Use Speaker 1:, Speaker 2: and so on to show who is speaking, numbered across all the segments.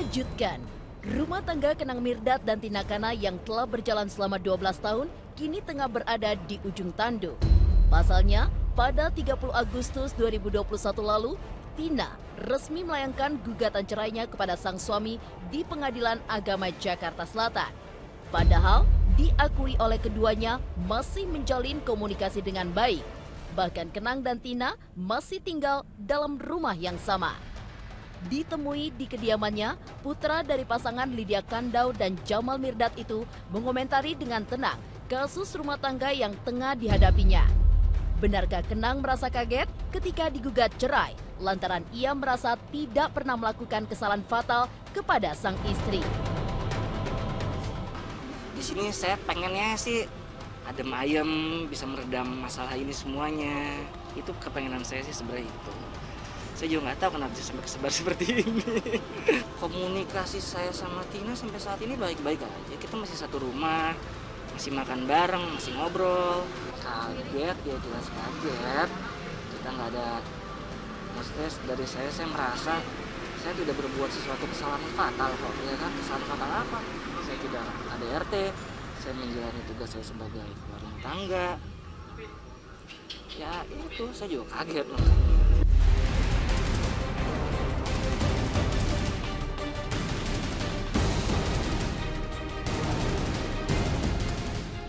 Speaker 1: Mengejutkan, rumah tangga Kenang Mirdad dan Tina Kana yang telah berjalan selama 12 tahun kini tengah berada di ujung tanduk. Pasalnya, pada 30 Agustus 2021 lalu, Tina resmi melayangkan gugatan cerainya kepada sang suami di Pengadilan Agama Jakarta Selatan. Padahal, diakui oleh keduanya masih menjalin komunikasi dengan baik. Bahkan Kenang dan Tina masih tinggal dalam rumah yang sama. Ditemui di kediamannya, putra dari pasangan Lydia Kandau dan Jamal Mirdad itu mengomentari dengan tenang kasus rumah tangga yang tengah dihadapinya. Benarkah Kenang merasa kaget ketika digugat cerai lantaran ia merasa tidak pernah melakukan kesalahan fatal kepada sang istri?
Speaker 2: Di sini saya pengennya sih adem ayem, bisa meredam masalah ini semuanya. Itu kepengenan saya sih sebenarnya itu. Saya juga nggak tahu kenapa bisa sampai kesebar seperti ini. Komunikasi saya sama Tina sampai saat ini baik-baik aja. Kita masih satu rumah, masih makan bareng, masih ngobrol. Kaget, ya jelas kaget. Kita nggak ada, maksudnya dari saya merasa saya tidak berbuat sesuatu kesalahan fatal kok. Ya kan, kesalahan fatal apa? Saya tidak ADRT, saya menjalani tugas saya sebagai kepala rumah tangga. Ya itu, saya juga kaget loh.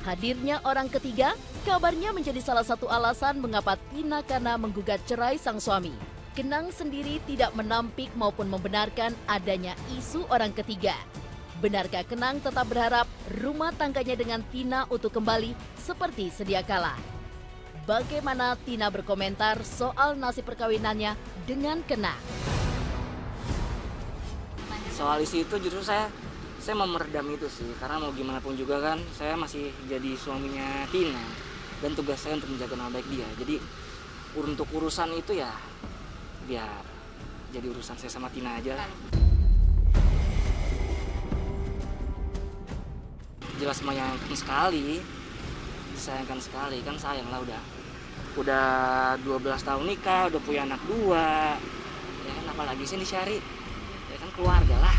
Speaker 1: Hadirnya orang ketiga kabarnya menjadi salah satu alasan mengapa Tina Kana menggugat cerai sang suami. Kenang sendiri tidak menampik maupun membenarkan adanya isu orang ketiga. Benarkah Kenang tetap berharap rumah tangganya dengan Tina untuk kembali seperti sedia kala? Bagaimana Tina berkomentar soal nasib perkawinannya dengan Kenang?
Speaker 2: Soal isu itu justru saya mau meredam itu sih, karena mau gimana pun juga kan saya masih jadi suaminya Tina dan tugas saya untuk menjaga nama baik dia. Jadi untuk urusan itu ya biar jadi urusan saya sama Tina aja. Jelas menyayangkan sekali, kan sayang lah udah 12 tahun nikah, udah punya anak 2, ya kan apalagi sih dicari, ya kan keluarga lah.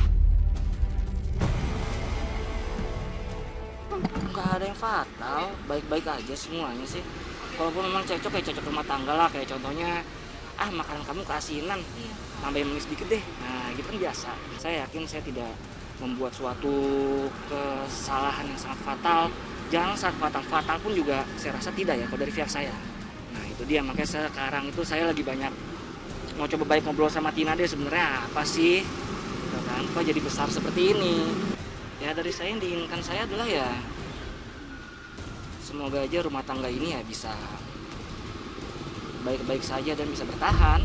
Speaker 2: Nggak ada yang fatal, baik-baik aja semuanya sih. Kalaupun memang cocok ya cocok rumah tangga lah, kayak contohnya makanan kamu keasinan, tambahin manis dikit deh, nah gitu kan biasa. Saya yakin saya tidak membuat suatu kesalahan yang sangat fatal. Jangan sangat fatal pun juga saya rasa tidak ya kalau dari pihak saya. Nah itu dia, makanya sekarang itu saya lagi banyak mau coba baik ngobrol sama Tina deh, sebenarnya apa sih kan kok jadi besar seperti ini. Ya dari saya yang diinginkan saya adalah ya semoga aja rumah tangga ini ya bisa baik-baik saja dan bisa bertahan.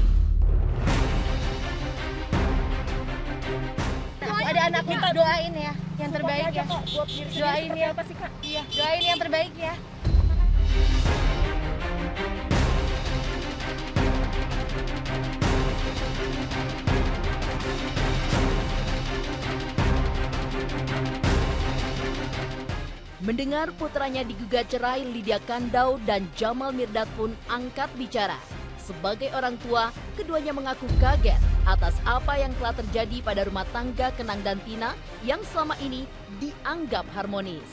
Speaker 3: Ada anak minta doain ya yang terbaik ya. Doain ya apa sih Kak? Iya, doain yang terbaik ya.
Speaker 1: Mendengar putranya digugat cerai, Lydia Kandau dan Jamal Mirdad pun angkat bicara. Sebagai orang tua, keduanya mengaku kaget atas apa yang telah terjadi pada rumah tangga Kenang dan Tina yang selama ini dianggap harmonis.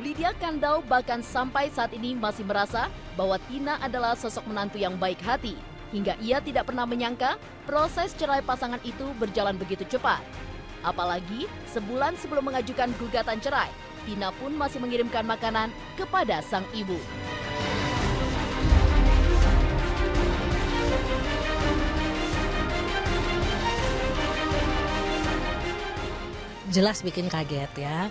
Speaker 1: Lydia Kandau bahkan sampai saat ini masih merasa bahwa Tina adalah sosok menantu yang baik hati, hingga ia tidak pernah menyangka proses cerai pasangan itu berjalan begitu cepat. Apalagi sebulan sebelum mengajukan gugatan cerai, Tina pun masih mengirimkan makanan kepada sang ibu.
Speaker 4: Jelas bikin kaget ya.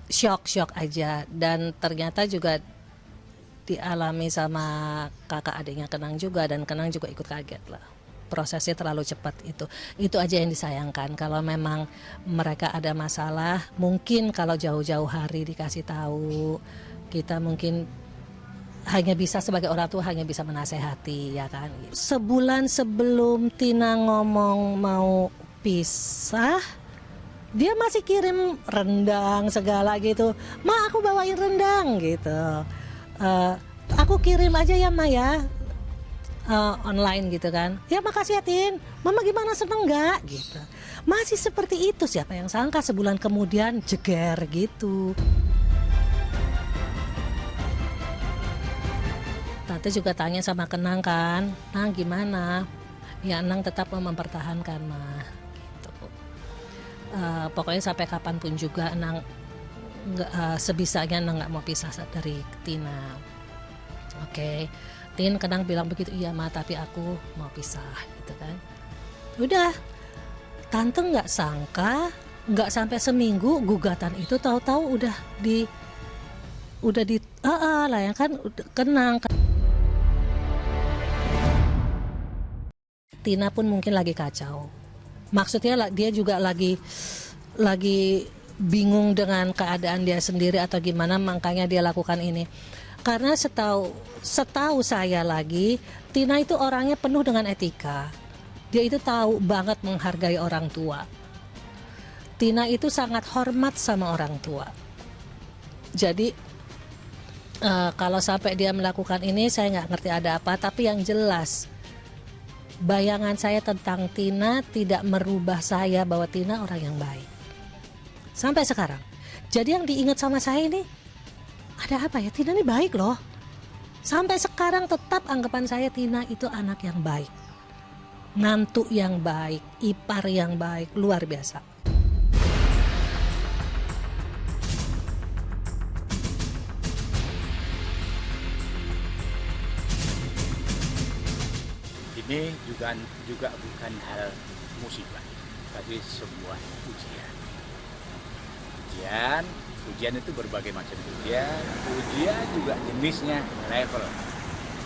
Speaker 4: Shock aja, dan ternyata juga dialami sama kakak adiknya Kenang juga, dan Kenang juga ikut kaget lah. Prosesnya terlalu cepat itu aja yang disayangkan. Kalau memang mereka ada masalah, mungkin kalau jauh-jauh hari dikasih tahu, kita mungkin hanya bisa sebagai orang tua hanya bisa menasehati, ya kan. Sebulan sebelum Tina ngomong mau pisah, dia masih kirim rendang segala gitu. Ma, aku bawain rendang gitu. Aku kirim aja ya Ma ya. online gitu kan. Ya makasih ya Tin, Mama gimana, seneng nggak gitu. Masih seperti itu, siapa yang sangka sebulan kemudian jeger gitu. Tante juga tanya sama Kenang kan, Nang gimana? Ya Nang tetap mau mempertahankan mah gitu. Pokoknya sampai kapanpun juga Nang sebisanya Nang nggak mau pisah dari Tina. Oke. Tin, Kenang bilang begitu, iya Ma, tapi aku mau pisah gitu kan. Udah, Tante nggak sangka, nggak sampai seminggu gugatan itu tahu-tahu udah di lah ya kan, Kenang. Tina pun mungkin lagi kacau. Maksudnya dia juga lagi bingung dengan keadaan dia sendiri atau gimana, makanya dia lakukan ini. Karena setahu saya lagi, Tina itu orangnya penuh dengan etika. Dia itu tahu banget menghargai orang tua. Tina itu sangat hormat sama orang tua. Jadi kalau sampai dia melakukan ini, saya nggak ngerti ada apa. Tapi yang jelas, bayangan saya tentang Tina tidak merubah saya bahwa Tina orang yang baik. Sampai sekarang. Jadi yang diingat sama saya ini, ada apa ya, Tina ini baik loh. Sampai sekarang tetap anggapan saya Tina itu anak yang baik, mantu yang baik, ipar yang baik, luar biasa.
Speaker 5: Ini juga bukan hal musibah, tapi sebuah ujian. Ujian itu berbagai macam ujian juga jenisnya level.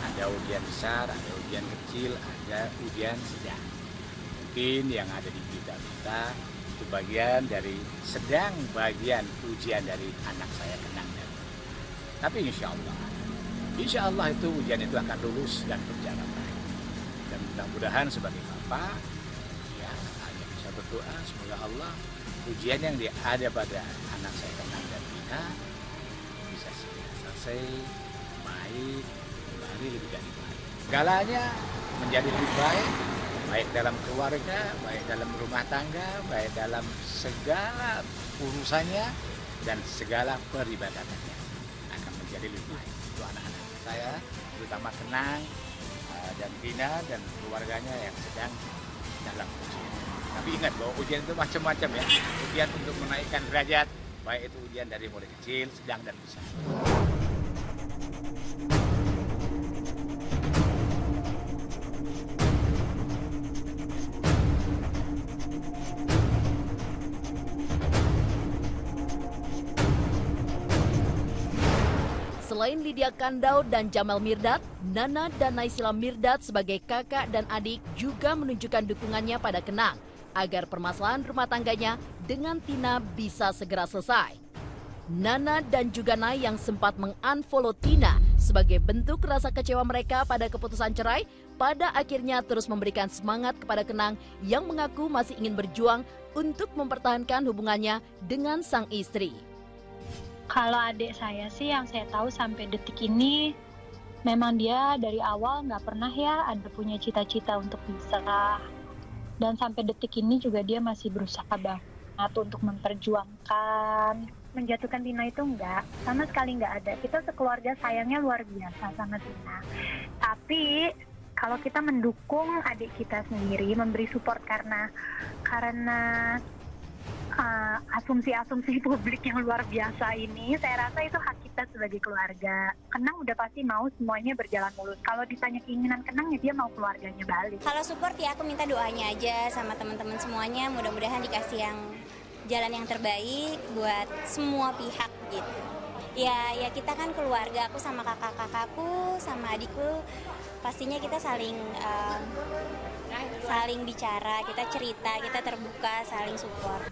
Speaker 5: Ada ujian besar, ada ujian kecil, ada ujian sedang. Mungkin yang ada di kita itu bagian dari bagian ujian dari anak saya Kenang. Tapi insya Allah itu ujian itu akan lulus dan berjalan baik. Dan mudah-mudahan sebagai bapak, ya hanya bisa berdoa semoga Allah ujian yang ada pada anak saya Kenang dan Tina bisa segera selesai, baik, kembali lebih dari baik. Segalanya menjadi lebih baik, baik dalam keluarga, baik dalam rumah tangga, baik dalam segala urusannya dan segala peribadatannya akan menjadi lebih baik. Untuk anak-anak saya, terutama Kenang dan Tina dan keluarganya yang sedang dalam ujian. Tapi ingat bahwa ujian itu macam-macam ya. Ujian untuk menaikkan derajat, baik itu ujian dari mulai kecil, sedang dan besar.
Speaker 1: Selain Lydia Kandau dan Jamal Mirdad, Nana dan Naysila Mirdad sebagai kakak dan adik juga menunjukkan dukungannya pada Kenang agar permasalahan rumah tangganya dengan Tina bisa segera selesai. Nana dan juga Nay yang sempat mengunfollow Tina sebagai bentuk rasa kecewa mereka pada keputusan cerai, pada akhirnya terus memberikan semangat kepada Kenang yang mengaku masih ingin berjuang untuk mempertahankan hubungannya dengan sang istri.
Speaker 6: Kalau adik saya sih yang saya tahu sampai detik ini, memang dia dari awal nggak pernah ya ada punya cita-cita untuk bisa. Dan sampai detik ini juga dia masih berusaha banget untuk memperjuangkan. Menjatuhkan Tina itu enggak, sama sekali enggak ada. Kita sekeluarga sayangnya luar biasa sama Tina. Tapi kalau kita mendukung adik kita sendiri, memberi support karena asumsi-asumsi publik yang luar biasa ini, saya rasa itu hak kita sebagai keluarga. Kenang udah pasti mau semuanya berjalan mulus. Kalau ditanya keinginan Kenang, ya dia mau keluarganya balik.
Speaker 7: Kalau support ya aku minta doanya aja sama teman-teman semuanya, mudah-mudahan dikasih yang jalan yang terbaik buat semua pihak gitu. Ya kita kan keluarga, aku sama kakak-kakakku sama adikku pastinya kita saling bicara, kita cerita, kita terbuka, saling support.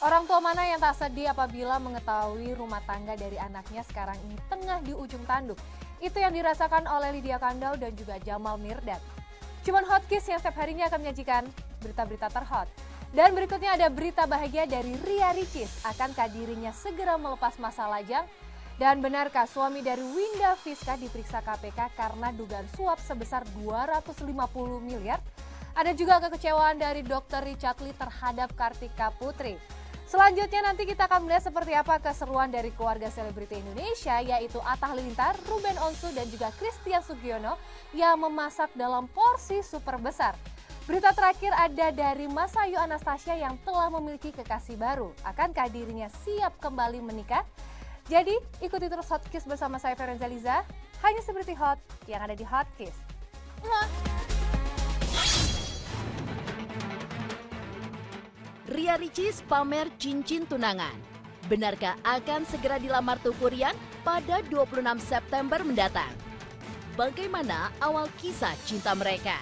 Speaker 8: Orang tua mana yang tak sedih apabila mengetahui rumah tangga dari anaknya sekarang ini tengah di ujung tanduk? Itu yang dirasakan oleh Lydia Kandau dan juga Jamal Mirdad. Cuman Hotkiss yang setiap harinya akan menyajikan berita-berita terhot. Dan berikutnya ada berita bahagia dari Ria Ricis. Akankah dirinya segera melepas masa lajang? Dan benarkah suami dari Winda Fiska diperiksa KPK karena dugaan suap sebesar 250 miliar? Ada juga kekecewaan dari Dr. Richard Lee terhadap Kartika Putri. Selanjutnya nanti kita akan melihat seperti apa keseruan dari keluarga selebriti Indonesia, yaitu Atta Halilintar, Ruben Onsu, dan juga Christian Sugiono yang memasak dalam porsi super besar. Berita terakhir ada dari Mas Ayu Anastasia yang telah memiliki kekasih baru. Akankah dirinya siap kembali menikah? Jadi ikuti terus Hotkiss bersama saya Ferenza Liza, hanya seperti hot yang ada di Hotkiss.
Speaker 1: Ria Ricis pamer cincin tunangan. Benarkah akan segera dilamar Teuku Ryan pada 26 September mendatang? Bagaimana awal kisah cinta mereka?